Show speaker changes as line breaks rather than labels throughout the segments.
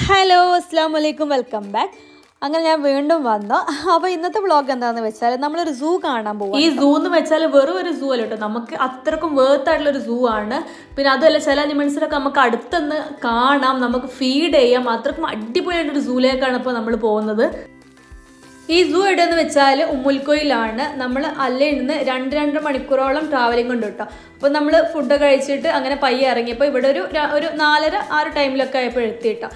Hello അസ്സാം വലൈക്കും welcome back. അങ്ങനെ ഞാൻ വീണ്ടും വന്നു. അപ്പോൾ ഇന്നത്തെ വ്ളോഗ് എന്താണെന്ന് വെച്ചാൽ നമ്മളൊരു സൂ കാണാൻ പോകും. ഈ സൂ എന്ന് വെച്ചാൽ വെറും ഒരു സൂ അല്ല കേട്ടോ, നമുക്ക് അത്രക്കും വേർത്തായിട്ടുള്ളൊരു സൂ ആണ്. പിന്നെ അതുമല്ല ചില അനിമൽസിനൊക്കെ നമുക്ക് അടുത്തുനിന്ന് കാണാം, നമുക്ക് ഫീഡ് ചെയ്യാം. അത്രക്കും അടിപൊളിയായിട്ടൊരു സൂയിലേക്കാണ് ഇപ്പോൾ നമ്മൾ പോകുന്നത്. ഈ സൂ എവിടെയെന്ന് വെച്ചാൽ ഉമ്മുൽക്കോയിലാണ്. നമ്മൾ അല്ലയിൽ നിന്ന് 2-2.5 മണിക്കൂറോളം ട്രാവലിംഗ് ഉണ്ട് കേട്ടോ. അപ്പോൾ നമ്മൾ ഫുഡ് കഴിച്ചിട്ട് അങ്ങനെ പയ്യെ ഇറങ്ങിയപ്പോൾ ഇവിടെ ഒരു 4:30 ആ ഒരു ടൈമിലൊക്കെ ആയപ്പോൾ എത്തിയിട്ടോ.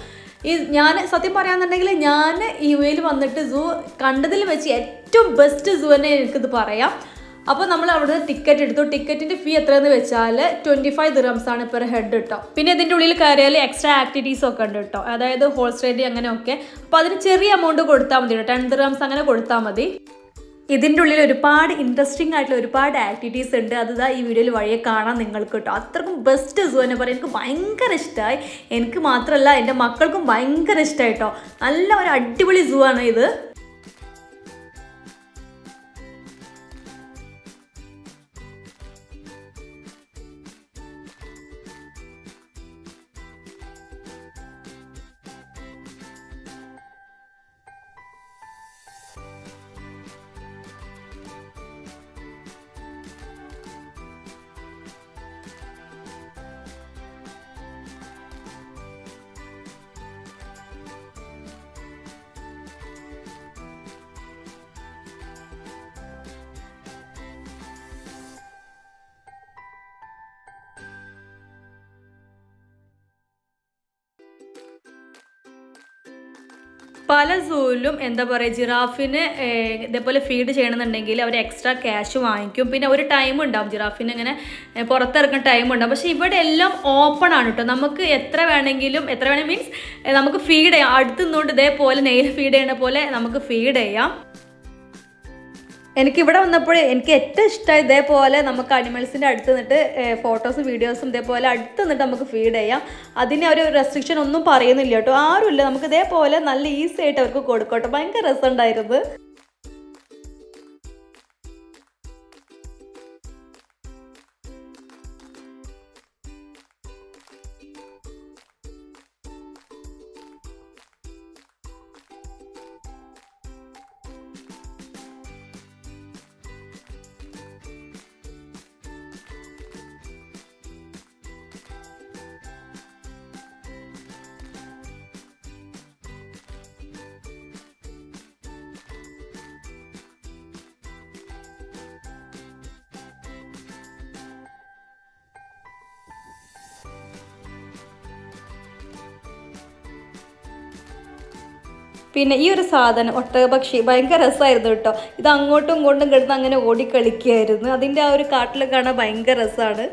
ഞാൻ സത്യം പറയാന്നുണ്ടെങ്കിൽ ഞാൻ UAE വന്നിട്ട് സൂ കണ്ടതിൽ വെച്ച് ഏറ്റവും ബെസ്റ്റ് സൂ തന്നെ എനിക്കിത് പറയാം. അപ്പോൾ നമ്മൾ അവിടെ ടിക്കറ്റ് എടുത്തു. ടിക്കറ്റിൻ്റെ ഫീ എത്രയെന്ന് വെച്ചാൽ 25 ദിർഹംസ് ആണ് പെർ ഹെഡ് കേട്ടോ. പിന്നെ ഇതിൻ്റെ ഉള്ളിൽ കയറിയാൽ എക്സ്ട്രാ ആക്ടിവിറ്റീസ് ഒക്കെ ഉണ്ട് കേട്ടോ, അതായത് ഹോഴ്സ് റൈഡ് അങ്ങനെയൊക്കെ. അപ്പോൾ അതിന് ചെറിയ എമൗണ്ട് കൊടുത്താൽ മതി കേട്ടോ, 10 ദിർഹംസ് അങ്ങനെ കൊടുത്താൽ മതി. ഇതിൻ്റെ ഉള്ളിൽ ഒരുപാട് ഇൻട്രസ്റ്റിംഗ് ആയിട്ടുള്ള ഒരുപാട് ആക്ടിവിറ്റീസ് ഉണ്ട്. അതാ ഈ വീഡിയോയിൽ വഴിയെ കാണാൻ നിങ്ങൾക്ക് കേട്ടോ. അത്രക്കും ബെസ്റ്റ് സൂ തന്നെ പറയാം. എനിക്ക് ഭയങ്കര ഇഷ്ടമായി. എനിക്ക് മാത്രമല്ല എൻ്റെ മക്കൾക്കും ഭയങ്കര ഇഷ്ടമായി കേട്ടോ. നല്ല ഒരു അടിപൊളി സൂ ആണ് ഇത്. പല സൂവിലും എന്താ പറയുക, ജിറാഫിന് ഇതേപോലെ ഫീഡ് ചെയ്യണമെന്നുണ്ടെങ്കിൽ അവർ എക്സ്ട്രാ ക്യാഷ് വാങ്ങിക്കും. പിന്നെ ഒരു ടൈം ഉണ്ടാവും ജിറാഫിന് ഇങ്ങനെ പുറത്തിറക്കുന്ന ടൈം ഉണ്ടാവും. പക്ഷേ ഇവിടെ എല്ലാം ഓപ്പൺ ആണ് കേട്ടോ. നമുക്ക് എത്ര വേണമെങ്കിലും മീൻസ് നമുക്ക് ഫീഡ് ചെയ്യാം. അടുത്ത് നിന്നുകൊണ്ട് ഇതേപോലെ നെയിൽ ഫീഡ് ചെയ്യണ പോലെ നമുക്ക് ഫീഡ് ചെയ്യാം. എനിക്കിവിടെ വന്നപ്പോൾ എനിക്ക് ഏറ്റവും ഇഷ്ടമായി ഇതേപോലെ നമുക്ക് അനിമൽസിൻ്റെ അടുത്ത് നിന്നിട്ട് ഫോട്ടോസും വീഡിയോസും ഇതേപോലെ അടുത്ത് നിന്നിട്ട് നമുക്ക് ഫീഡ് ചെയ്യാം. അതിന് ഒരു റെസ്ട്രിക്ഷൻ ഒന്നും പറയുന്നില്ല കേട്ടോ, ആരുമില്ല. നമുക്ക് ഇതേപോലെ നല്ല ഈസി ആയിട്ട് അവർക്ക് കൊടുക്കട്ടോ. ഭയങ്കര രസമുണ്ടായിരുന്നു. പിന്നെ ഈ ഒരു സാധനം ഒട്ടകപക്ഷി ഭയങ്കര രസമായിരുന്നു കേട്ടോ. ഇത് അങ്ങോട്ടും ഇങ്ങോട്ടും കിടന്ന് അങ്ങനെ ഓടിക്കളിക്കുകയായിരുന്നു. അതിൻ്റെ ആ ഒരു കാട്ടിൽ കാണാൻ ഭയങ്കര രസമാണ്.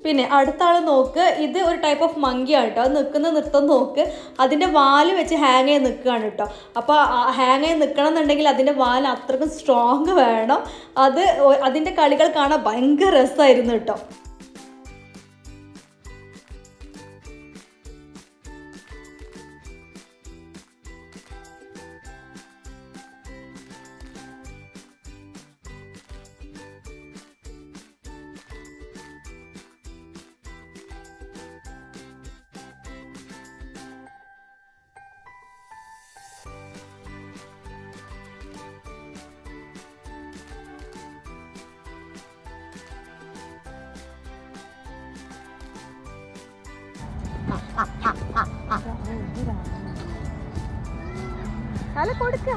പിന്നെ അടുത്ത ആൾ നോക്ക്, ഇത് ഒരു ടൈപ്പ് ഓഫ് മങ്കിയാണ് കേട്ടോ. അത് നിൽക്കുന്ന നൃത്തം നോക്ക്. അതിൻ്റെ വാല് വെച്ച് ഹാങ് ചെയ്ത് നിൽക്കുകയാണ് കേട്ടോ. അപ്പോൾ ഹാങ് ചെയ്ത് നിൽക്കണം എന്നുണ്ടെങ്കിൽ അതിൻ്റെ വാല് അത്രക്കും സ്ട്രോങ് വേണം. അതിൻ്റെ കളികൾ കാണാൻ ഭയങ്കര രസമായിരുന്നു കേട്ടോ. ഹല കൊടുക്ക്.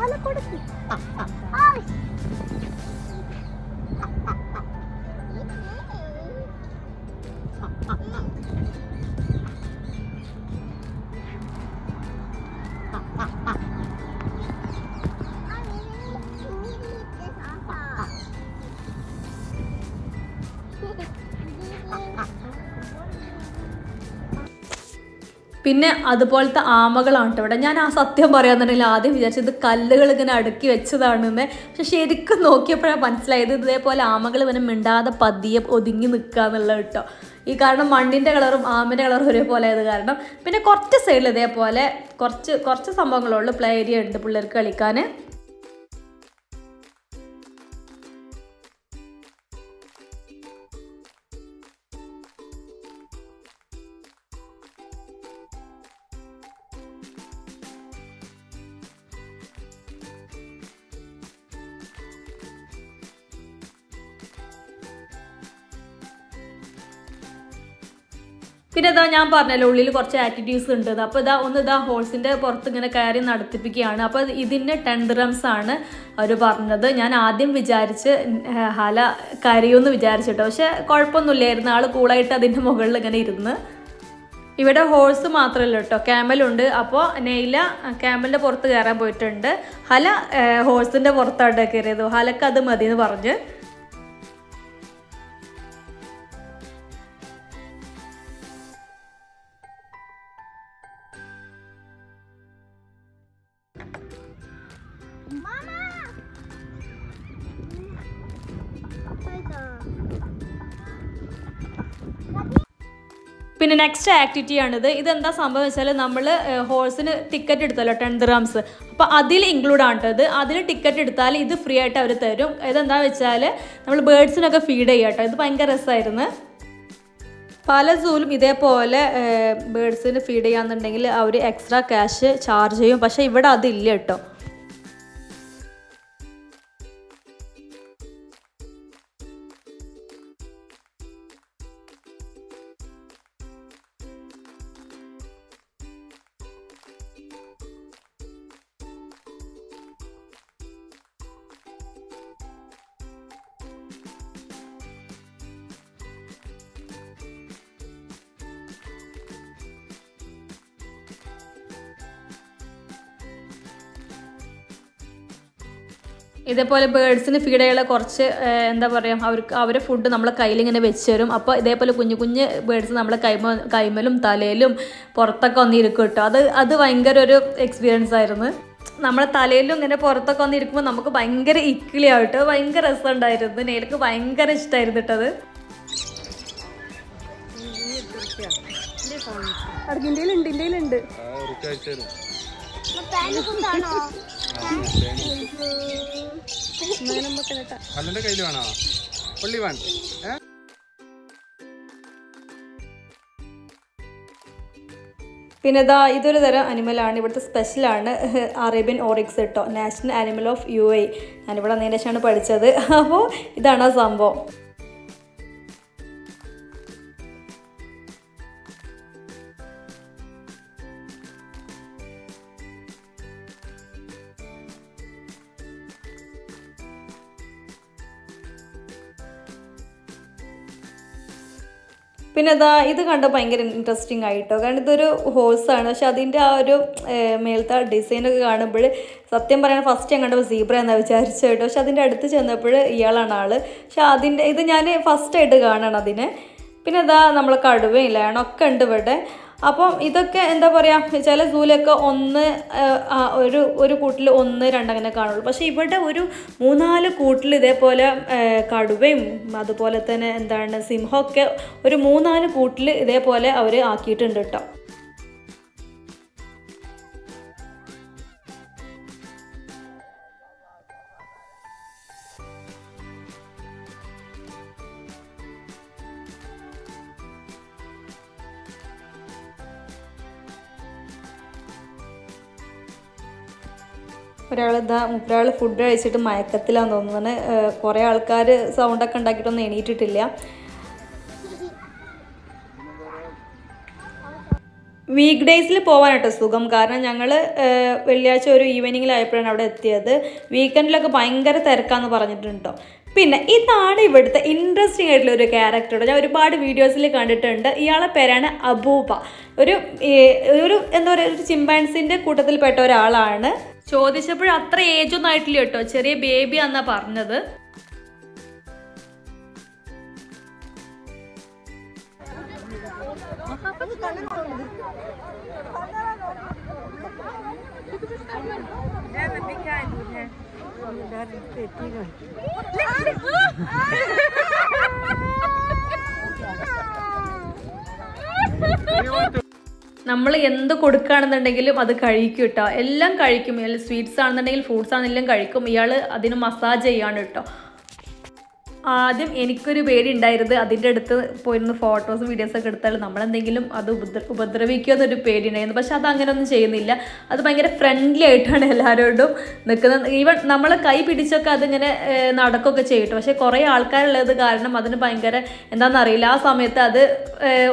പിന്നെ അതുപോലത്തെ ആമകളാണ് കേട്ടോ ഇവിടെ. ഞാൻ ആ സത്യം പറയാന്നുണ്ടെങ്കിൽ ആദ്യം വിചാരിച്ചത് കല്ലുകൾ ഇങ്ങനെ അടുക്കി വെച്ചതാണെന്ന്. പക്ഷെ ശരിക്കും നോക്കിയപ്പോഴാണ് മനസ്സിലായത് ഇതേപോലെ ആമകൾ ഇവനെ മിണ്ടാതെ പതിയെ ഒതുങ്ങി നിൽക്കുക എന്നുള്ളത് കേട്ടോ. ഈ കാരണം മണ്ണിൻ്റെ കളറും ആമിൻ്റെ കളറും ഒരേപോലെ ആയത് കാരണം. പിന്നെ കുറച്ച് സൈഡിൽ ഇതേപോലെ കുറച്ച് സംഭവങ്ങളുള്ളൂ. പ്ലേ ഏരിയ ഉണ്ട് പിള്ളേർക്ക് കളിക്കാൻ. പിന്നെ ഇതാ ഞാൻ പറഞ്ഞല്ലോ ഉള്ളിൽ കുറച്ച് ആക്ടിവിറ്റീസ് ഉണ്ട്. അപ്പോൾ ഇതാ ഹോൾസിൻ്റെ പുറത്ത് ഇങ്ങനെ കയറി നടത്തിപ്പിക്കുകയാണ്. അപ്പോൾ ഇതിന് 10 dirhams ആണ് അവർ പറഞ്ഞത്. ഞാൻ ആദ്യം വിചാരിച്ച് ഹല കരയുമെന്ന് വിചാരിച്ചിട്ടോ, പക്ഷെ കുഴപ്പമൊന്നുമില്ലായിരുന്നു. ആൾ കൂളായിട്ട് അതിൻ്റെ മുകളിൽ ഇങ്ങനെ ഇരുന്ന്. ഇവിടെ ഹോഴ്സ് മാത്രമല്ല കേട്ടോ, ക്യാമലുണ്ട്. അപ്പോൾ നെയ്ല ക്യാമലിൻ്റെ പുറത്ത് കയറാൻ പോയിട്ടുണ്ട്. ഹല ഹോഴ്സിൻ്റെ പുറത്താണ് കയറിയത്. ഹലക്ക് അത് മതി എന്ന് പറഞ്ഞ്. പിന്നെ നെക്സ്റ്റ് ആക്ടിവിറ്റി ആണിത്. ഇതെന്താ സംഭവം വെച്ചാൽ നമ്മൾ ഹോഴ്സിന് ടിക്കറ്റ് എടുത്തല്ലോ 10 dirhams. അപ്പോൾ അതിൽ ഇൻക്ലൂഡ് ആണ് കേട്ടോ ഇത്. അതിൽ ടിക്കറ്റ് എടുത്താൽ ഇത് ഫ്രീ ആയിട്ട് അവർ തരും. ഇതെന്താ വെച്ചാൽ നമ്മൾ ബേർഡ്സിനൊക്കെ ഫീഡ് ചെയ്യാം കേട്ടോ. ഇത് ഭയങ്കര രസമായിരുന്നു. പല സൂലും ഇതേപോലെ ബേർഡ്സിന് ഫീഡ് ചെയ്യാന്നുണ്ടെങ്കിൽ അവർ എക്സ്ട്രാ ക്യാഷ് ചാർജ് ചെയ്യും. പക്ഷേ ഇവിടെ അതില്ല കേട്ടോ. ഇതേപോലെ ബേർഡ്സിന് ഫീഡ് ചെയ്യാനുള്ള കുറച്ച് എന്താ പറയുക, അവരെ ഫുഡ് നമ്മളെ കയ്യിലിങ്ങനെ വെച്ച് തരും. അപ്പോൾ ഇതേപോലെ കുഞ്ഞു ബേർഡ്സ് നമ്മളെ കൈമലും തലയിലും പുറത്തൊക്കെ വന്നിരിക്കും കേട്ടോ. അത് ഭയങ്കര ഒരു എക്സ്പീരിയൻസ് ആയിരുന്നു. നമ്മളെ തലയിലും ഇങ്ങനെ പുറത്തൊക്കെ വന്നിരിക്കുമ്പോൾ നമുക്ക് ഭയങ്കര ഇക്കിളിയായിട്ട് ഭയങ്കര രസമുണ്ടായിരുന്നു. നെയിലേക്ക് ഭയങ്കര ഇഷ്ടമായിരുന്നു കേട്ടത്. ഇന്ത്യയിലുണ്ട് പിന്നെ ഇതൊരു തരം അനിമലാണ്. ഇവിടുത്തെ സ്പെഷ്യലാണ് അറേബ്യൻ ഓറിക്സ് കേട്ടോ. National animal of UAE. ഞാനിവിടെ അതിന് ശേഷമാണ് പഠിച്ചത്. അപ്പോൾ ഇതാണ് ആ സംഭവം. പിന്നെ ഇത് കണ്ട ഭയങ്കര ഇൻട്രസ്റ്റിംഗ് ആയിട്ടോ. കാരണം ഇതൊരു ഹോഴ്സാണ്. പക്ഷെ അതിൻ്റെ ആ ഒരു മേലത്തെ ഡിസൈനൊക്കെ കാണുമ്പോൾ സത്യം പറയാൻ ഫസ്റ്റ് ഞാൻ കണ്ടപ്പോൾ സീബ്ര എന്നാണ് വിചാരിച്ചു കേട്ടോ. പക്ഷെ അതിൻ്റെ അടുത്ത് ചെന്നപ്പോൾ ഇയാളാണ് ആൾ. പക്ഷെ ഇത് ഞാൻ ഫസ്റ്റായിട്ട് കാണണം അതിനെ. പിന്നെ നമ്മളെ കടുവയും ലയണൊക്കെ ഉണ്ട് ഇവിടെ. അപ്പം ഇതൊക്കെ എന്താ പറയുക, ചില സൂലൊക്കെ ഒരു കൂട്ടിൽ 1, 2 അങ്ങനെ കാണുള്ളൂ. പക്ഷേ ഇവിടെ ഒരു 3-4 കൂട്ടിൽ ഇതേപോലെ കടുവയും അതുപോലെ തന്നെ സിംഹമൊക്കെ ഒരു 3-4 കൂട്ടിൽ ഇതേപോലെ അവർ ആക്കിയിട്ടുണ്ട് കേട്ടോ. ഒരാൾ ഫുഡ് കഴിച്ചിട്ട് മയക്കത്തിലാന്ന് തോന്നുന്നത്. കുറേ ആൾക്കാർ സൗണ്ടൊക്കെ ഉണ്ടാക്കിയിട്ടൊന്നും എണീറ്റിട്ടില്ല. വീക്ക് ഡേയ്സിൽ പോകാനാട്ടോ സുഖം. കാരണം ഞങ്ങൾ വെള്ളിയാഴ്ച ഒരു ഈവനിങ്ങിലായപ്പോഴാണ് അവിടെ എത്തിയത്. വീക്കെൻഡിലൊക്കെ ഭയങ്കര തിരക്കാന്ന് പറഞ്ഞിട്ടുണ്ട് കേട്ടോ. പിന്നെ ഇതാണ് ഇവിടുത്തെ ഇൻട്രസ്റ്റിംഗ് ആയിട്ടുള്ള ഒരു ക്യാരക്ടർ. ഞാൻ ഒരുപാട് വീഡിയോസിൽ കണ്ടിട്ടുണ്ട്. ഇയാളെ പേരാണ് അബൂബ. ഒരു എന്താ പറയുക, ഒരു ചിമ്പാൻസിൻ്റെ കൂട്ടത്തിൽപ്പെട്ട ഒരാളാണ്. ചോദിച്ചപ്പോഴും അത്ര ഏജൊന്നും ആയിട്ടില്ല കേട്ടോ, ചെറിയ ബേബി എന്നാ പറഞ്ഞത്. നമ്മൾ എന്ത് കൊടുക്കുകയാണെന്നുണ്ടെങ്കിലും അത് കഴിക്കും കേട്ടോ, എല്ലാം കഴിക്കും. സ്വീറ്റ്സ് ആണെന്നുണ്ടെങ്കിൽ ഫ്രൂട്ട്സ് ആണെന്നെല്ലാം കഴിക്കും. ഇയാൾ അതിന് മസാജ് ചെയ്യാണ് കേട്ടോ. ആദ്യം എനിക്കൊരു പേടി ഉണ്ടായിരുന്നത് അതിൻ്റെ അടുത്ത് പോയിരുന്ന ഫോട്ടോസും വീഡിയോസൊക്കെ എടുത്താൽ നമ്മളെന്തെങ്കിലും അത് ഉപദ്രവിക്കുമെന്നൊരു പേടി ഉണ്ടായിരുന്നു. പക്ഷെ അത് അങ്ങനെയൊന്നും ചെയ്യുന്നില്ല. അത് ഭയങ്കര ഫ്രണ്ട്ലി ആയിട്ടാണ് എല്ലാവരോടും നിൽക്കുന്നത്. ഈവൻ നമ്മളെ കൈ പിടിച്ചൊക്കെ അതിങ്ങനെ നടക്കുകയൊക്കെ ചെയ്യട്ടോ. പക്ഷെ കുറേ ആൾക്കാരുള്ളത് കാരണം അതിന് ഭയങ്കര എന്താണെന്നറിയില്ല, ആ സമയത്ത് അത്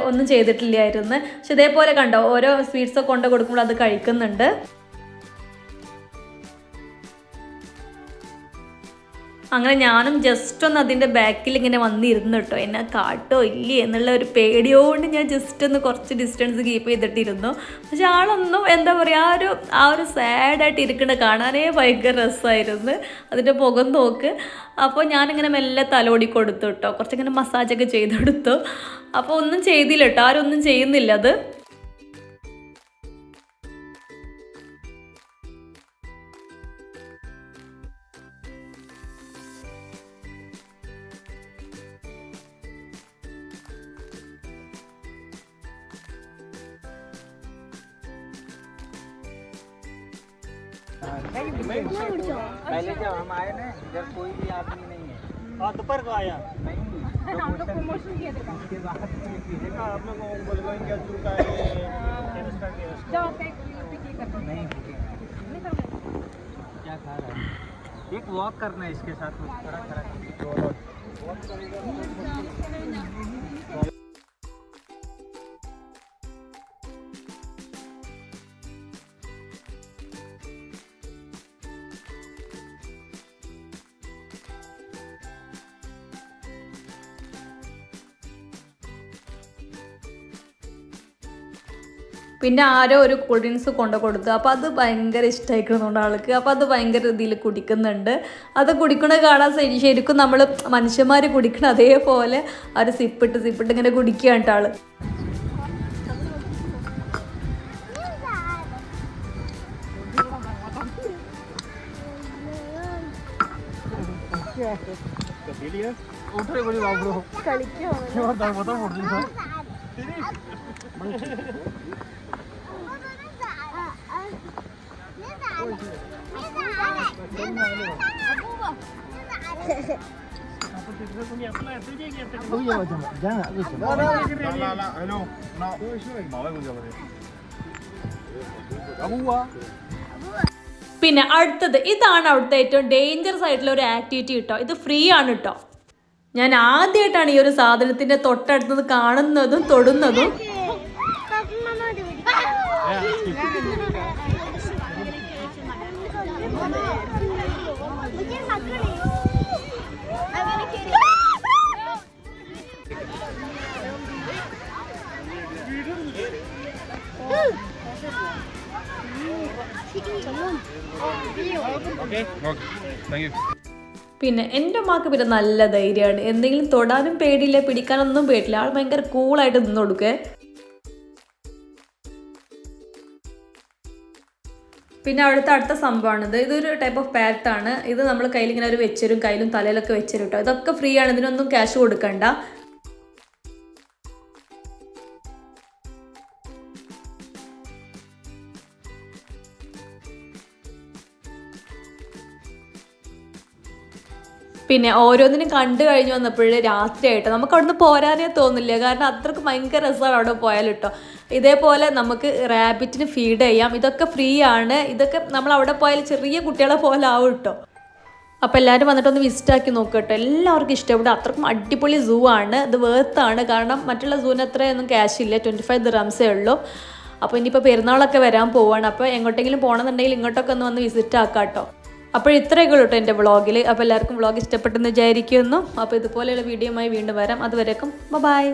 ഒന്നും ചെയ്തിട്ടില്ലായിരുന്നു. പക്ഷെ ഇതേപോലെ കണ്ടോ, ഓരോ സ്വീറ്റ്സൊക്കെ കൊണ്ട് കൊടുക്കുമ്പോൾ അത് കഴിക്കുന്നുണ്ട്. അങ്ങനെ ഞാനും ജസ്റ്റ് ഒന്ന് അതിൻ്റെ ബാക്കിൽ ഇങ്ങനെ വന്നിരുന്നു കേട്ടോ. എന്നെ കാട്ടോ ഇല്ലേ എന്നുള്ള ഒരു പേടിയോണ്ട് ഞാൻ ജസ്റ്റ് ഒന്ന് കുറച്ച് ഡിസ്റ്റൻസ് കീപ്പ് ചെയ്തിട്ടിരുന്നു. പക്ഷെ ആളൊന്നും എന്താ പറയുക, ആ ഒരു സാഡായിട്ട് ഇരിക്കണ കാണാനേ ഭയങ്കര രസമായിരുന്നു. അതിൻ്റെ മുഖം നോക്ക്. അപ്പോൾ ഞാനിങ്ങനെ മെല്ലെ തലോടി കൊടുത്തു കേട്ടോ, കുറച്ചിങ്ങനെ മസാജൊക്കെ ചെയ്ത് കൊടുത്തു. അപ്പോൾ ഒന്നും ചെയ്തില്ല കേട്ടോ, ആരും ഒന്നും ചെയ്യുന്നില്ല അത്.
पहले जब हम आए ना, इधर कोई भी आदमी नहीं है। हाँ, दोपहर को आया नहीं, हम लोग प्रमोशन किया था। उसके बाद आप लोग बोलेंगे क्या चुका है, नहीं क्या खा रहा है। एक वॉक करना है इसके साथ, खड़ा खड़ा പിന്നെ ആരോ ഒരു കൂൾ ഡ്രിങ്ക്സ് കൊണ്ട് കൊടുത്തു. അപ്പോൾ അത് ഭയങ്കര ഇഷ്ടമായിക്കുന്നുണ്ട് ആൾക്ക്. അപ്പോൾ അത് ഭയങ്കര രീതിയിൽ കുടിക്കുന്നുണ്ട്. അത് കുടിക്കണത് കാണാൻ ശരിക്കും നമ്മൾ മനുഷ്യന്മാർ കുടിക്കണം അതേപോലെ അവർ സിപ്പിട്ട് ഇങ്ങനെ കുടിക്കുകയാണ് കേട്ടോ ആള്. പിന്നെ അടുത്തത് ഇതാണ് അവിടുത്തെ ഏറ്റവും ഡേഞ്ചറസ് ആയിട്ടുള്ള ഒരു ആക്ടിവിറ്റി കേട്ടോ. ഇത് ഫ്രീ ആണ് കേട്ടോ. ഞാൻ ആദ്യമായിട്ടാണ് ഈ ഒരു സാധനത്തിന്റെ തൊട്ടടുത്തത് കാണുന്നതും തൊടുന്നതും. പിന്നെ എൻ്റെ അമ്മക്ക് പിന്നെ നല്ല ധൈര്യമാണ്. എന്തെങ്കിലും തൊടാനും പേടിയില്ല, പിടിക്കാനൊന്നും പേടില്ല. ആൾ ഭയങ്കര കൂളായിട്ട് നിന്ന് കൊടുക്കേ. പിന്നെ അവിടുത്തെ അടുത്ത സംഭവമാണിത്. ഇതൊരു ടൈപ്പ് ഓഫ് പാരറ്റാണ്. ഇത് നമ്മൾ കയ്യിൽ ഇങ്ങനെ ഒരു വെച്ചരും, കയ്യിലും തലയിലൊക്കെ വെച്ചരും കേട്ടോ. ഇതൊക്കെ ഫ്രീ ആണ്, ഇതിനൊന്നും ക്യാഷ് കൊടുക്കണ്ട. പിന്നെ ഓരോന്നിനും കണ്ടു കഴിഞ്ഞ് വന്നപ്പോഴേ രാത്രിയായിട്ട് നമുക്ക് അവിടുന്ന് പോരാനേ തോന്നില്ല. കാരണം അത്രയ്ക്ക് ഭയങ്കര രസമാണ് അവിടെ പോയാലും കേട്ടോ. ഇതേപോലെ നമുക്ക് റാബിറ്റിന് ഫീഡ് ചെയ്യാം. ഇതൊക്കെ ഫ്രീ ആണ്. ഇതൊക്കെ നമ്മൾ അവിടെ പോയാൽ ചെറിയ കുട്ടികളെ പോലെ ആവും കേട്ടോ. അപ്പോൾ എല്ലാവരും വന്നിട്ടൊന്ന് വിസിറ്റ് ആക്കി നോക്കുക കേട്ടോ. എല്ലാവർക്കും ഇഷ്ടപ്പെടും. അത്രക്കും അടിപൊളി സൂ ആണ്. ഇത് വേർത്താണ്. കാരണം മറ്റുള്ള സൂവിന് അത്രയൊന്നും ക്യാഷ് ഇല്ല, 25 ദിർഹംസേ ഉള്ളൂ. അപ്പോൾ ഇനിയിപ്പോൾ പെരുന്നാളൊക്കെ വരാൻ പോവുകയാണ്. അപ്പോൾ എങ്ങോട്ടെങ്കിലും പോകണമെന്നുണ്ടെങ്കിൽ ഇങ്ങോട്ടൊക്കെ ഒന്ന് വന്ന് വിസിറ്റ് ആക്കാം കേട്ടോ. അപ്പോൾ ഇത്രയൊക്കെ ഉള്ളൂ കേട്ടോ എൻ്റെ വ്ളോഗിൽ. അപ്പോൾ എല്ലാവർക്കും വ്ളോഗ് ഇഷ്ടപ്പെട്ടെന്ന് വിചാരിക്കുന്നു. അപ്പോൾ ഇതുപോലെയുള്ള വീഡിയോയുമായി വീണ്ടും വരാം. അതുവരേക്കും ബൈ.